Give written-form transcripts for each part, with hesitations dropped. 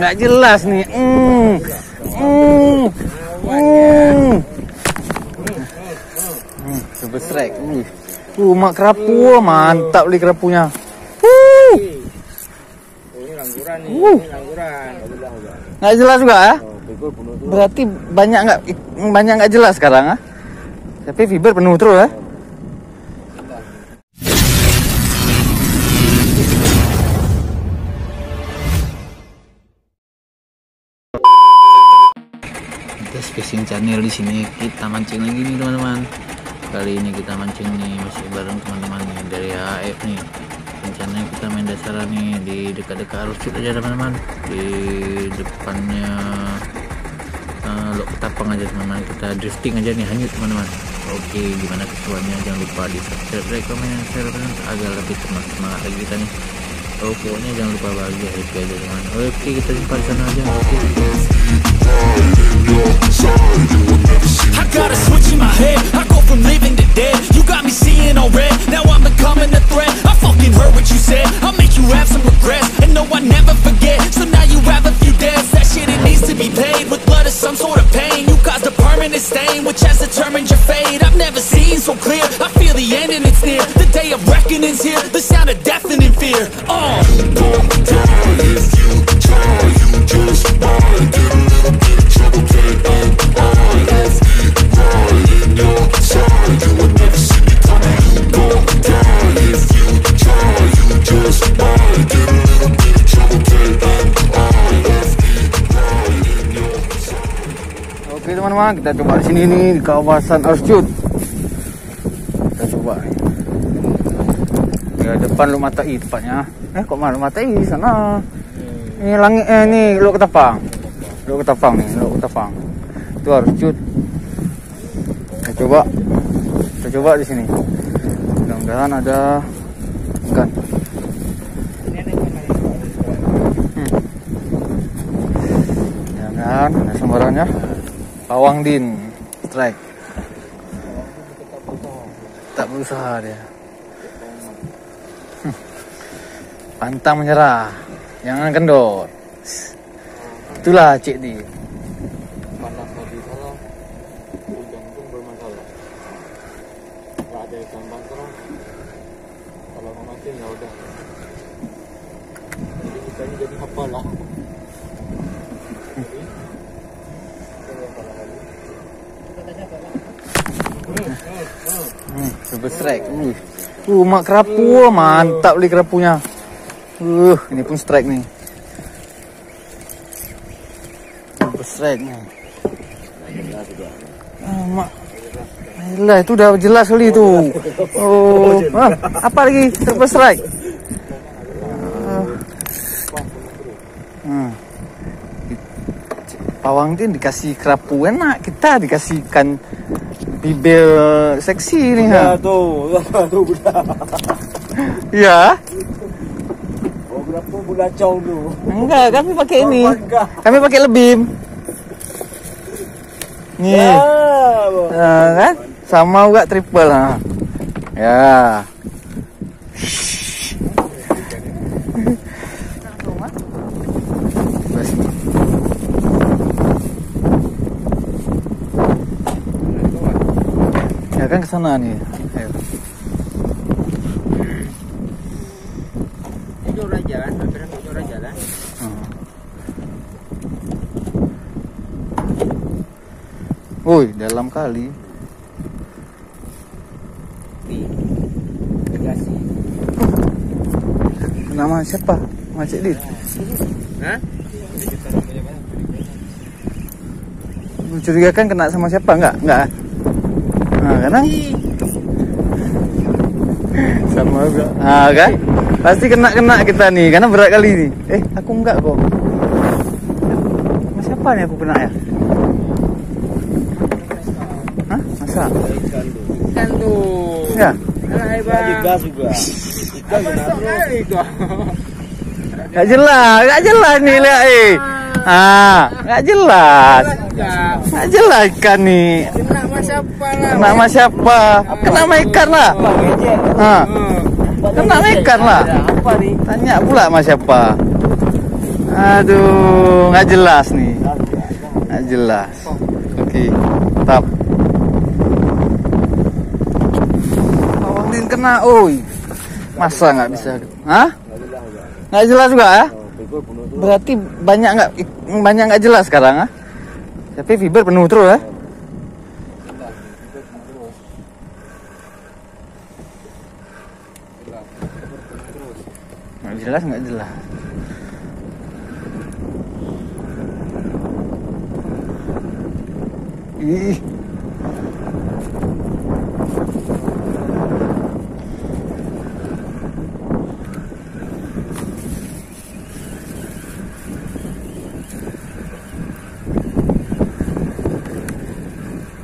nggak jelas nih. Super strike. Mak kerapu, mantap li kerapunya. Ini langguran nih, ini langguran. Nggak jelas juga ya? Berarti banyak nggak jelas sekarang ah? Tapi fiber penuh terus ya? Kita fishing channel di sini, kita mancing lagi nih teman-teman. Kali ini kita mancing nih masih bareng teman-teman nih dari AF nih. Rencananya kita main dasaran nih di dekat-dekat arus cut aja teman-teman, di depannya Lok Ketapang aja teman-teman. Kita drifting aja nih, hanyut teman-teman. Oke, gimana keseruannya? Jangan lupa di subscribe, like, komen, dan share agar lebih semangat lagi kita nih. Oh, pokoknya jangan lupa bahagia happy aja teman. Oke, kita jumpa di sana aja. I got a switch in my head, I go from living to dead. You got me seeing all red, now I'm becoming a threat. I fucking heard what you said, I'll make you have some regrets. And no, I never forget, so now you have a few debts. That shit, it needs to be paid with blood or some sort of pain. You caused a permanent stain, which has determined your fate. I've never seen so clear, I feel the end and it's near. The day of reckoning's here, the sound of deafening fear. If you try, you just might get a little bit of trouble, you would never see me coming. You gon' die if you try. You just might get a little bit of trouble. Oke teman-teman, kita coba di sini nih di kawasan arus cut. Kita coba nih. Ya depan Luk Matai tepatnya. Kok malah Matai di sana? Ini langit ini Luk Ketapang. Luk Ketapang nih, Luk Ketapang. Itu arus cut. Kita coba di sini. Mudah-mudahan ada ikan. Jangan ada sembarannya. Pawang din strike. Tak berusaha dia. Pantang menyerah. Jangan kendor. Itulah Cik Di. Panas lagi salah, hujan pun bermasalah. Gak ada ikan banteran. Kalau mau mancing ya udah. Jadi kita ini jadi hafal lah. Super strike. Mak kerapu, mantap li kerapunya. Ini pun strike nih. Super strike nih. Mak. Ayolah, itu udah jelas kali itu. Oh, apa lagi? Super strike. Pawang din dikasih kerapu enak, kita dikasihkan bibel seksi nih ha. Tuh budak. Iya. Oh, berapa budak cong tu? Enggak, kami pakai ini. Kami pakai lebim. Nih. Kan? Sama juga triple ha. Ya. Ya kan ke sana nih. Ayo. Itu raja kan, hampir itu raja kan. Woi, dalam kali. Dikasih. Nama siapa? Macik Dit. Hah? Mencurigakan kena sama siapa? Enggak. Nah, karena sama juga. Nah, kan? Pasti kena kita nih, karena berat kali nih. Aku enggak kok. Sama siapa nih aku kena ya? Hah? Masa? Ikan tuh. Ya. Gas juga. Ikan kali itu. Gak jelas nih lihat gak jelas. Gak jelas ikan nih. Kena sama siapa? Kena sama ikan lah. Kena sama ikan lah. Tanya pula sama siapa. Aduh, nggak jelas nih. Nggak jelas. Oke, tap. Bang Din kena, oi. Masa nggak bisa? Hah? Nggak jelas juga ya? Berarti banyak nggak jelas sekarang, ah? Tapi fiber penuh terus ya? Nggak jelas, nggak jelas. Ih.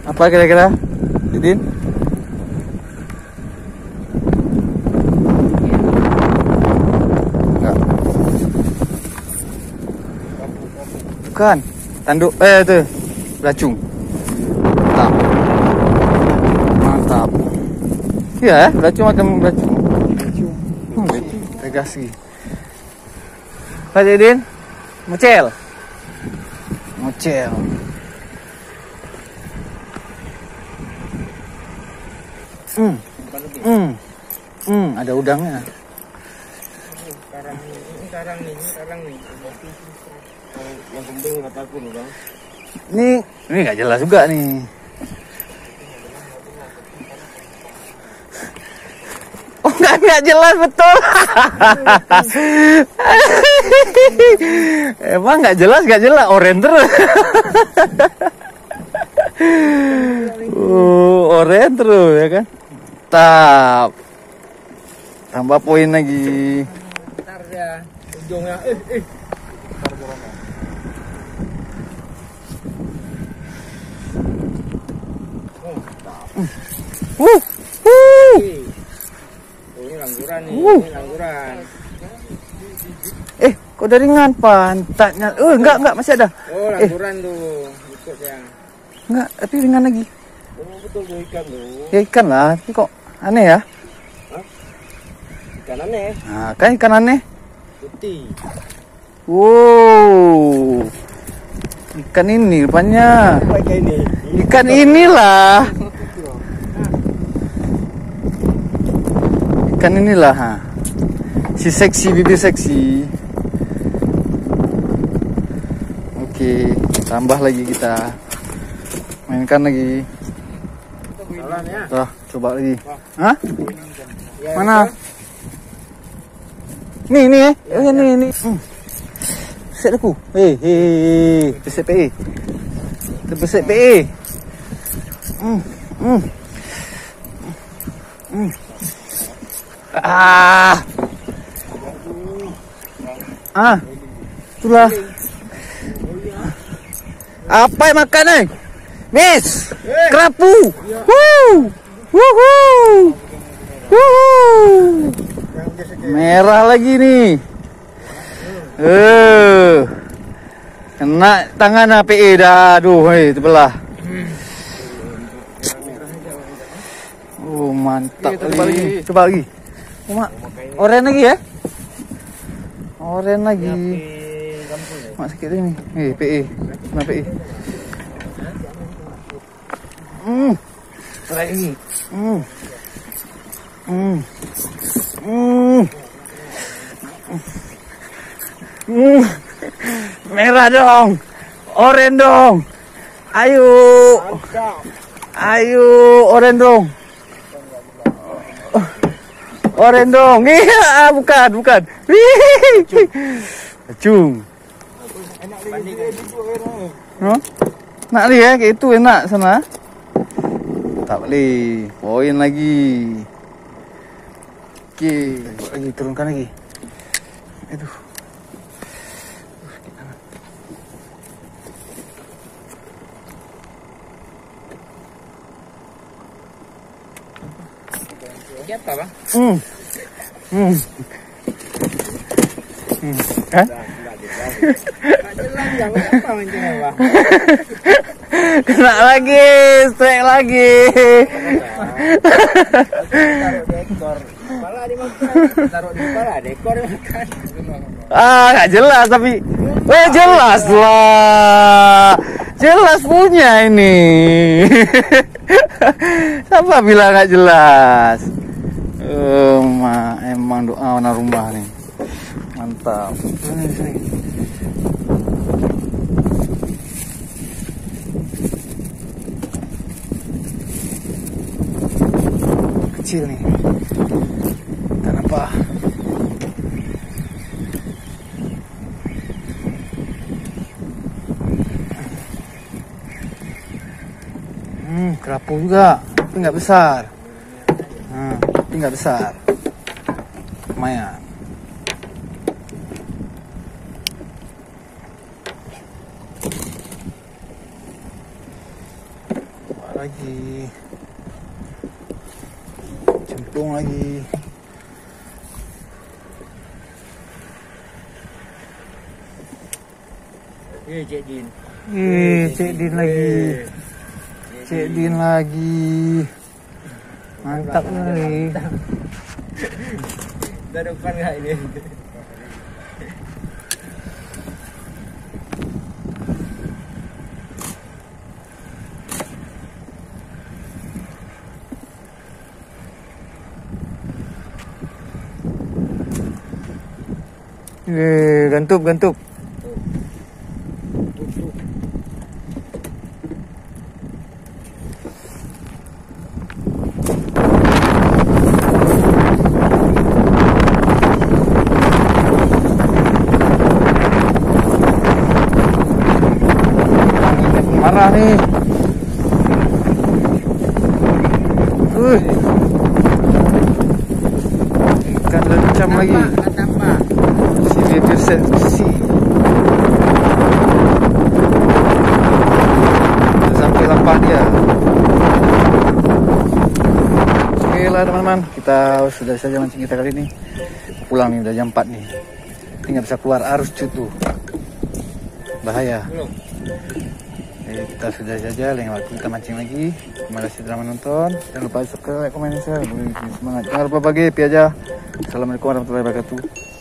Apa kira-kira, Didin? Enggak. Bukan. Tanduk, itu belacung. Mantap. Mantap. Iya, belacung macam belacung. Belacung. Tegas sih. Pak Didin, mocel. Mocel. Ada udangnya. Sekarang nih. Yang penting kataku nih bang. Ini nggak jelas juga nih. Oh nggak jelas betul. Emang nggak jelas oren terus. Oren terus ya kan. Tap. Tambah poin lagi. Ntar ya ujungnya ini langguran nih, ini langguran. Kok dari ringan pantatnya? Enggak, masih ada. Oh, langguran tuh. Ikut ya. Enggak, tapi ringan lagi. Oh, betul tuh ikan tuh. Ya ikan lah, tapi kok aneh ya? Ikan aneh. Nah, kan ikan aneh. Putih. Wow. Ikan ini rupanya. Apa ini? Ikan inilah. Ikan inilah, ha. Si seksi, bibir seksi. Oke, tambah lagi kita. Mainkan lagi. Tuh, coba lagi. Hah? Mana? Nih. Ini. Set aku. Besek PE. Besek PE. Itulah. Apa yang makan nih? Miss, kerapu. Merah lagi nih. Kena tangan PE dah. Aduh, terbelah. Mantap. Coba lagi. Oren lagi ya? Oren lagi. Mak sakit ini. PE. Kena PE. Lagi. Merah dong. Oren dong. Ayo. Oren dong. Oren dong. Iya, bukan. Acung. Enak nih ya, kayak itu enak sana. Tak boleh. Poin lagi. Oke, lagi turunkan lagi. Aduh. Ini apa bang? Hah? Nggak jelas jangan apa mancingnya bang. Kena lagi, strike lagi. Taruh di ekor. Kepala dimakan. Taruh di kepala, ekor dimakan. Nggak jelas tapi. Jelas lah. Jelas punya ini. Siapa bilang nggak jelas? Emang doa anak rumah nih. Mantap. Sini. Kecil nih. Kenapa? Kerapu juga, tapi nggak besar. Tapi nggak besar. Lumayan. Apa lagi? Cemplung lagi. Cik Din. Cik Din lagi. Cik Din lagi. Mantap kali. Dah depan nggak ini? Gantup. Marah nih. Ikan lencam lagi. Si bibir seksi. Sampai lapak dia. Oke lah teman-teman, kita sudah saja mancing kita kali ini. Pulang nih, udah jam 4 nih. Tinggal bisa keluar arus cutu. Bahaya. Kita sudah saja, lain waktu kita mancing lagi. Terima kasih telah menonton. Jangan lupa subscribe, like, komen, share. Semangat. Jangan lupa bagi aja. Assalamualaikum warahmatullahi wabarakatuh.